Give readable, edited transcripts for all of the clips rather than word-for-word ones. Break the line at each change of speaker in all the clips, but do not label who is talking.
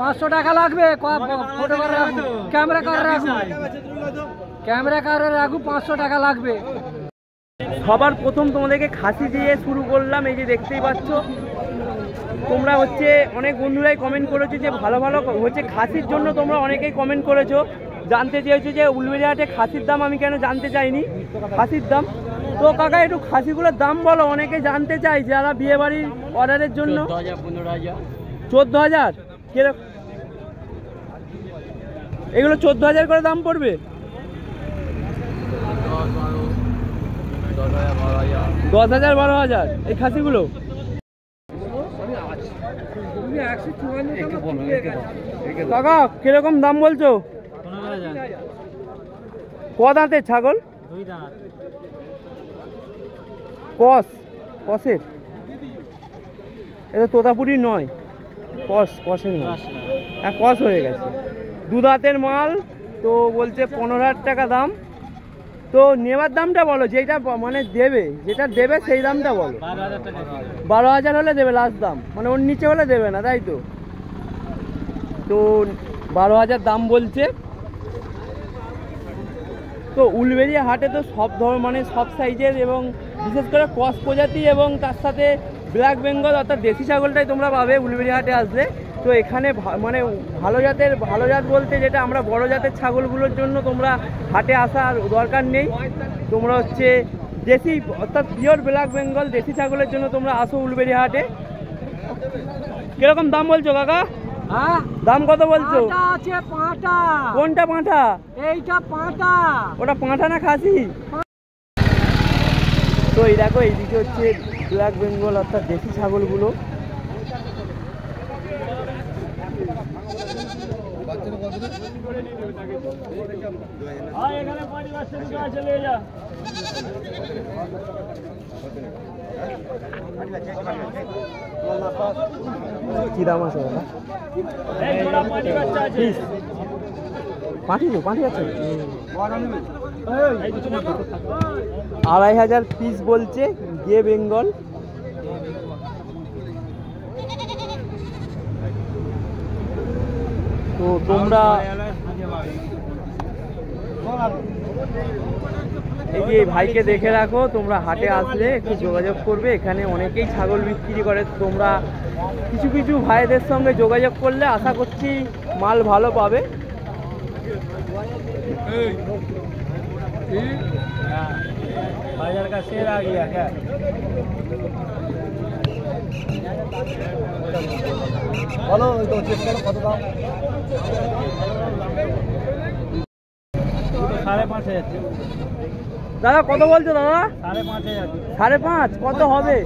500 টাকা লাগবে। ফটো করে রাখো, ক্যামেরা করে রাখো, ক্যামেরা করে রাখো, 500 টাকা লাগবে।
সবার প্রথম তোমাদেরকে খাসি দিয়ে শুরু করলাম। এই যে দেখতেই পাচ্ছ, তোমরা হচ্ছে অনেক বন্ধুরাই কমেন্ট করেছো যে ভালো ভালো হচ্ছে খাসির জন্য। তোমরা অনেকেই কমেন্ট করেছো, জানতে চেয়েছো যে উলুবেড়িয়াহাটে খাসির দাম। আমি কেন জানতে চাইনি খাসির দাম। তো কাকা একটু খাসিগুলোর দাম বলো, অনেকে জানতে চাই যারা বিয়ে বাড়ির অর্ডারের জন্য। 14,000 কিরকম? এগুলো 14,000 করে দাম পড়বে। 10,000 12,000 এই খাসিগুলো। কাকা কিরকম দাম বলছো? ক দাঁতের ছাগল? কসের? এটা তোতাপুরি নয়, কসের নয়, হ্যাঁ কস হয়ে গেছে। 2 দাঁতের মাল। তো বলছে 15,000 টাকা দাম। তো নেওয়ার দামটা বলো, যেটা মানে দেবে, যেটা দেবে সেই দামটা বলো। 12,000 হলে দেবে লাস্ট দাম, মানে ওর নিচে হলে দেবে না, তাই তো? তো 12,000 দাম বলছে। তো উলুবেড়িয়াহাটে তো সব ধরনের মানে সব সাইজের এবং বিশেষ করে ক্রস প্রজাতি এবং তার সাথে ব্ল্যাক বেঙ্গল অর্থাৎ দেশি ছাগলটাই তোমরা পাবে উলুবেড়িয়াহাটে আসলে। তো এখানে মানে ভালো জাত বলতে যেটা আমরা বড় জাতের ছাগলগুলোর জন্য তোমরা হাটে আসার দরকার নেই। তোমরা হচ্ছে দেশি অর্থাৎ পিওর ব্ল্যাক বেঙ্গল দেশি ছাগলের জন্য তোমরা আসো উলুবেড়িয়াহাটে। কিরকম দাম বলছো কাকা?
হ্যাঁ,
দাম কত বলছো?
আছে পাঁঠা।
কোনটা পাঁঠা?
এইটা পাঁঠা।
ওটা পাঁঠা না খাসি? তো এই দেখো, এইদিকে হচ্ছে ব্ল্যাক বেঙ্গল অর্থাৎ দেশি ছাগলগুলো। কি দাম আছে দাদা? পাঁঠি আছে 2,500 পিস বলছে গে বেঙ্গল। তো তোমরা এই যে ভাইকে দেখে রাখো, তোমরা হাটে আসলে একটু যোগাযোগ করবে। এখানে অনেকেই ছাগল বিক্রি করে। তোমরা কিছু কিছু ভাইদের সঙ্গে যোগাযোগ করলে আশা করছি মাল ভালো পাবে। বাজার का शेर आ गया क्या? বলো তো চেক করো কত দাম। 5,500 দাদা কত বলছো দাদা? 5,500 কত হবে?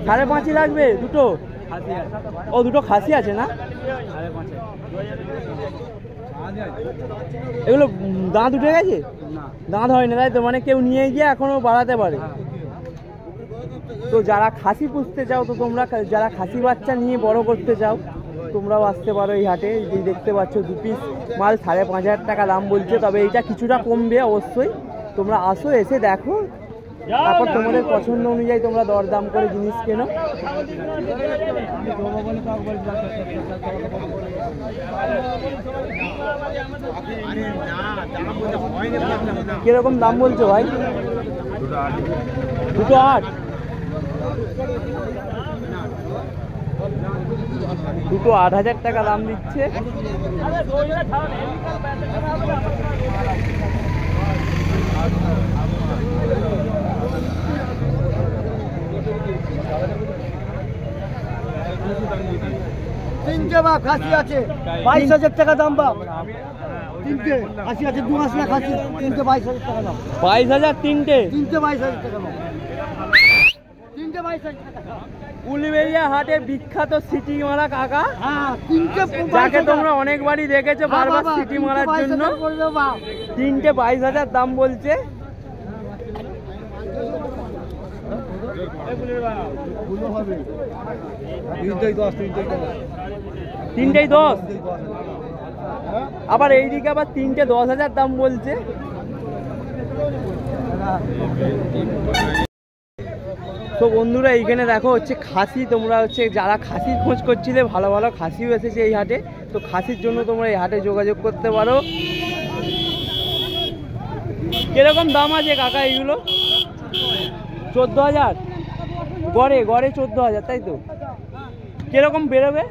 5,500 লাগবে দুটো। ও দুটো খাসি আছে না? এগুলো দাঁত উঠে গেছে? দাঁত হয় না তাই তো, মানে কেউ নিয়ে গিয়ে এখনো বাড়াতে পারে। তো যারা খাসি পুষতে চাও, তো তোমরা যারা খাসি বাচ্চা নিয়ে বড় করতে চাও তোমরাও আসতে পারো এই হাটে। এই দেখতে পাচ্ছ 2 পিস মাল 5,500 টাকা দাম বলছে। তবে এইটা কিছুটা কমবে অবশ্যই। তোমরা আসো, এসে দেখো, তারপর তোমাদের পছন্দ অনুযায়ী তোমরা দরদাম করে জিনিস কেনো। কিরকম দাম বলছো ভাই? 2,800 দুটো 8,000 টাকা দাম দিচ্ছে।
তিনটে বাপ খাসি আছে 22,000 টাকা দাম বাপ। তিনটে খাসি আছে, 2 মাস না খাসি, তিনটে 22,000 টাকা দাম।
22,000 তিনটে?
22,000 টাকা দাম। 22,000 টাকা।
উলুবেড়িয়াহাটে বিখ্যাত সিটি মারা কাকা।
হ্যাঁ, তিনটে
যাকে তোমরা অনেকবারই দেখেছো বারবার সিটি মারার জন্য। তিনটে 22,000 দাম বলছে। তিনটেই 10। আবার এইদিকে আবার তিনটে 10,000 দাম বলছে। তো বন্ধুরা এইখানে দেখো হচ্ছে খাসি, তোমরা হচ্ছে যারা খাসির খোঁজ করছিলে ভালো ভালো খাসিও এসেছে এই হাটে। তো খাসির জন্য তোমরা এই হাটে যোগাযোগ করতে পারো। কিরকম দাম আছে কাকা এইগুলো? 14,000 গড়ে, গড়ে 14,000 তাই তো? কিরকম বেরোবে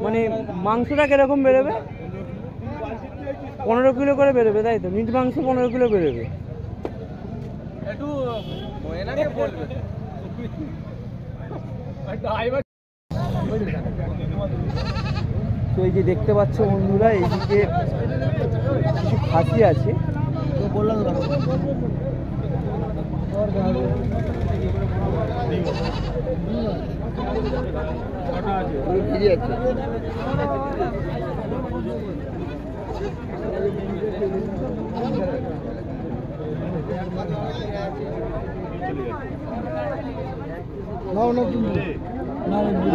মানে মাংসটা কিরকম বেরোবে? 15 কিলো করে বেরোবে তাই তো? মিট মাংস 15 কিলো বেরোবে। তো এই যে দেখতে পাচ্ছ বন্ধুরা, এইদিকে কিছু খাসি আছে।
বললাম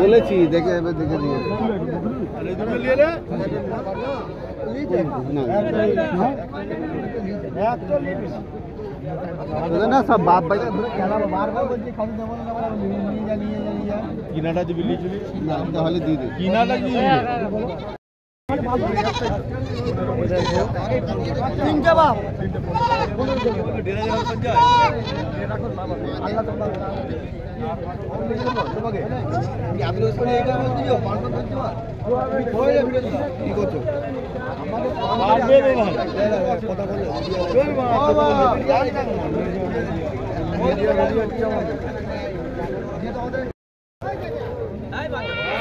বলেছি দেখে দেখে দিয়ে না সব বাপ ভাই কিনাটা দিবি তাহলে দিয়ে দে কিনাটা দিয়ে
তিনটে বাপ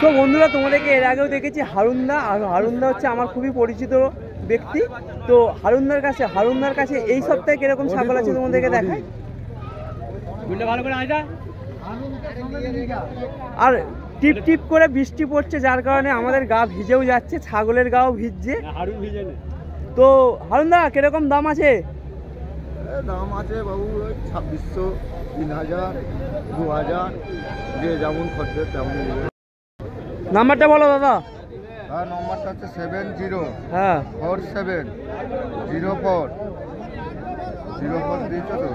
তো বন্ধুরা তোমাদেরকে এর আগেও দেখেছি হারুনদা, আর হারুনদা হচ্ছে আমার খুবই পরিচিত ব্যক্তি। তো হারুনদার কাছে এই সপ্তাহে কিরকম ছাগল আছে তোমাদেরকে দেখায়। আর টিপ টিপ করে বৃষ্টি পড়ছে, যার কারণে আমাদের গা ভিজেও যাচ্ছে, ছাগলের গাও ভিজছে। তো হারুনদা কিরকম দাম আছে?
দাম আছে বাবু 2600, 3000, 2000, যে যেমন খরচে তেমন।
নাম্বারটা বলো দাদা।
হ্যাঁ, নম্বরটা হচ্ছে
704704
দিয়েছো তো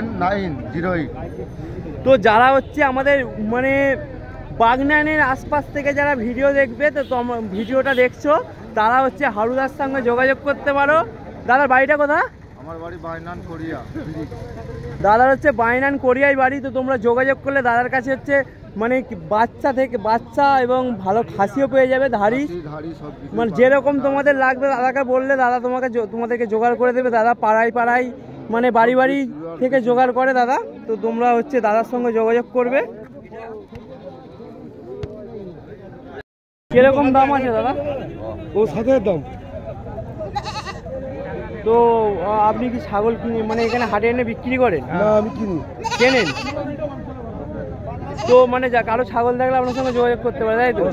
7908।
তো যারা হচ্ছে আমাদের মানে বাগনানের আশপাশ থেকে যারা ভিডিও দেখবে, তো তোমরা ভিডিওটা দেখছো, তারা হচ্ছে হারুদার সঙ্গে যোগাযোগ করতে পারো। দাদার বাড়িটা কোথায়?
আমার বাড়ি বাইনান কোরিয়া।
দাদার হচ্ছে বাইনান কোরিয়ায় বাড়ি। তো তোমরা যোগাযোগ করলে দাদার কাছে হচ্ছে মানে বাচ্চা এবং ভালো খাসিও পেয়ে যাবে, ধাড়ি মানে যেরকম তোমাদের লাগবে দাদাকে বললে দাদা তোমাদেরকে জোগাড় করে দেবে। দাদা পাড়ায় মানে বাড়ি থেকে জোগাড় করে দাদা। তো তোমরা হচ্ছে দাদার সঙ্গে যোগাযোগ করবে। কিরকম দাম আছে দাদা?
ও 7,000 দাম।
তো আপনি কি ছাগল কিনে মানে এখানে হাটে এনে বিক্রি করেন?
না, আমি
কেনেন। তো মানে যা কারো ছাগল দেখলে আপনার সঙ্গে যোগাযোগ করতে পারে তাই তো?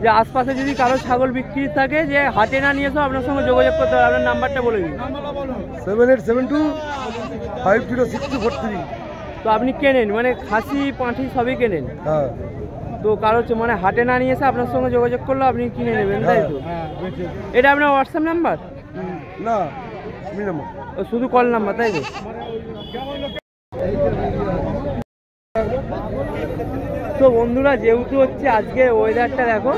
যে আশপাশে যদি কারো ছাগল বিক্রি থাকে, যে হাটে না নিয়ে এসো, আপনার সঙ্গে যোগাযোগ করতে হবে। আপনার নাম্বারটা বলে দিন।
7872506243।
তো আপনি কেনেন মানে খাসি পাঁঠি সবই কেনেন?
হ্যাঁ।
তো কারো মানে হাটে না নিয়ে এসে আপনার সঙ্গে যোগাযোগ করলে আপনি কিনে নেবেন তাই তো? এটা আপনার হোয়াটসঅ্যাপ নাম্বার?
না,
শুধু কল নাম্বার তাই তো? তো বন্ধুরা, যেহেতু হচ্ছে আজকে ওয়েদারটা দেখো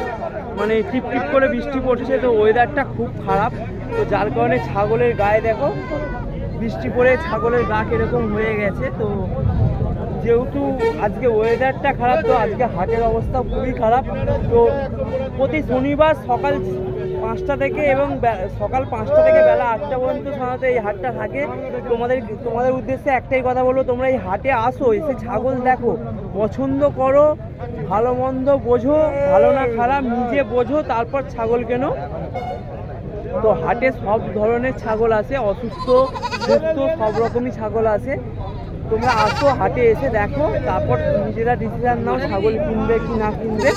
মানে টিপ টিপ করে বৃষ্টি পড়ছে, তো ওয়েদারটা খুব খারাপ। তো যার কারণে ছাগলের গায়ে দেখো বৃষ্টি পড়ে ছাগলের গা কিরকম হয়ে গেছে। তো যেহেতু আজকে ওয়েদারটা খারাপ, তো আজকে হাটের অবস্থা খুবই খারাপ। তো প্রতি শনিবার সকাল 5টা থেকে এবং সকাল 5টা থেকে বেলা 8টা পর্যন্ত সাধারণত এই হাটটা থাকে। তোমাদের উদ্দেশ্যে একটাই কথা বলবো, তোমরা এই হাটে আসো, এসে ছাগল দেখো, পছন্দ করো, ভালো মন্দ বোঝো, ভালো না খারাপ নিজে বোঝো, তারপর ছাগল কেনো। তো হাটে সব ধরনের ছাগল আছে, অসুস্থ সুস্থ সব রকমই ছাগল আছে। তোমরা আসো, হাটে এসে দেখো, তারপর নিজেরা ডিসিশন নাও ছাগল কিনবে কি না কিনবে।